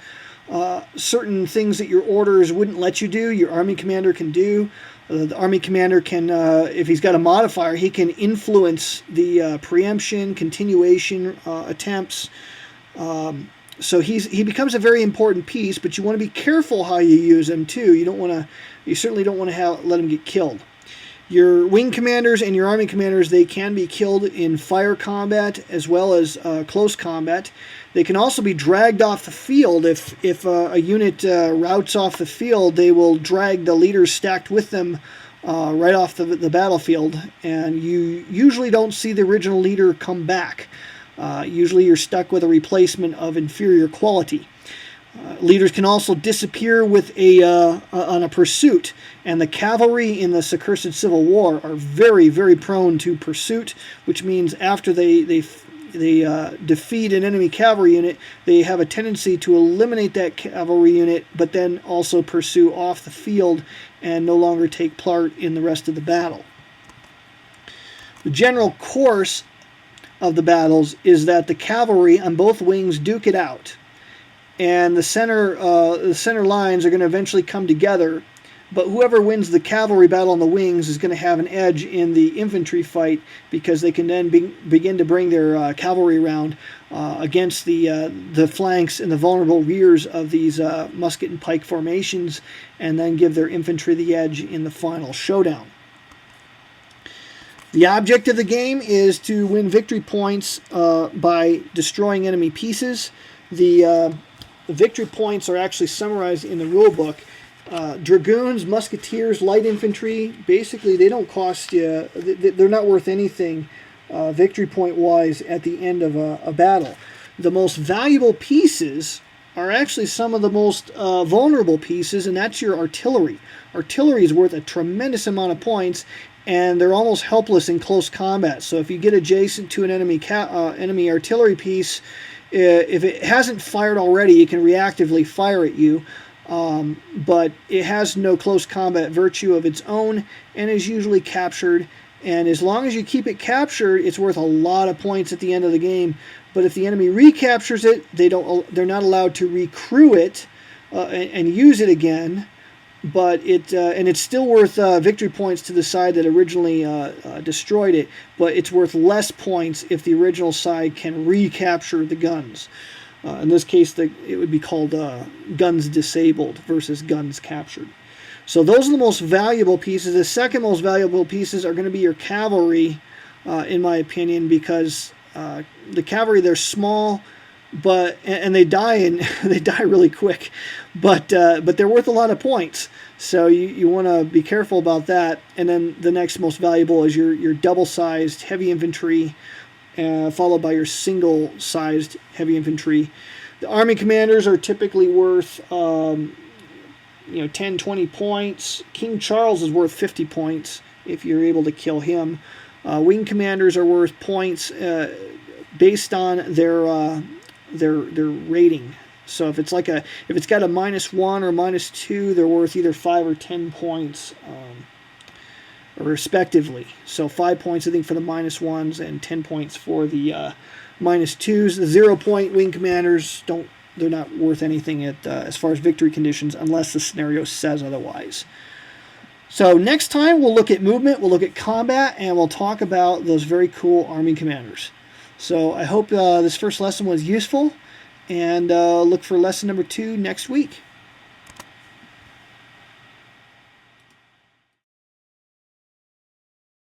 certain things that your orders wouldn't let you do. Your army commander can do. The army commander can, if he's got a modifier, he can influence the preemption, continuation attempts. So he becomes a very important piece, but you want to be careful how you use him too. You certainly don't want to let him get killed. Your wing commanders and your army commanders, they can be killed in fire combat as well as close combat. They can also be dragged off the field. If a unit routes off the field, they will drag the leaders stacked with them right off the battlefield, and you usually don't see the original leader come back. Usually you're stuck with a replacement of inferior quality. Leaders can also disappear with on a pursuit, and the cavalry in this accursed civil war are very, very prone to pursuit, which means after they defeat an enemy cavalry unit, they have a tendency to eliminate that cavalry unit, but then also pursue off the field and no longer take part in the rest of the battle. The general course of the battles is that the cavalry on both wings duke it out, and the center lines are going to eventually come together, but whoever wins the cavalry battle on the wings is going to have an edge in the infantry fight because they can then begin to bring their cavalry around against the flanks and the vulnerable rears of these musket and pike formations, and then give their infantry the edge in the final showdown. The object of the game is to win victory points by destroying enemy pieces. The victory points are actually summarized in the rule book. Dragoons, musketeers, light infantry, basically they don't cost you, they're not worth anything victory point wise at the end of a battle. The most valuable pieces are actually some of the most vulnerable pieces, and that's your artillery. Artillery is worth a tremendous amount of points, and they're almost helpless in close combat. So if you get adjacent to an enemy artillery piece, if it hasn't fired already, it can reactively fire at you, but it has no close combat virtue of its own and is usually captured. And as long as you keep it captured, it's worth a lot of points at the end of the game. But if the enemy recaptures it, they're not allowed to recrew it and use it again. But it's still worth victory points to the side that originally destroyed it, but it's worth less points if the original side can recapture the guns. In this case, it would be called guns disabled versus guns captured. So those are the most valuable pieces. The second most valuable pieces are going to be your cavalry, in my opinion, because the cavalry, they're small, and they die they die really quick, but they're worth a lot of points. So you want to be careful about that. And then the next most valuable is your double-sized heavy infantry, followed by your single-sized heavy infantry. The army commanders are typically worth 10, 20 points. King Charles is worth 50 points if you're able to kill him. Wing commanders are worth points based on their rating. So if it's got a -1 or -2, they're worth either 5 or 10 points, respectively. So 5 points, I think, for the -1s and 10 points for the -2s. The 0-point wing commanders they're not worth anything as far as victory conditions unless the scenario says otherwise. So next time we'll look at movement, we'll look at combat, and we'll talk about those very cool army commanders. So I hope this first lesson was useful, and look for lesson number 2 next week.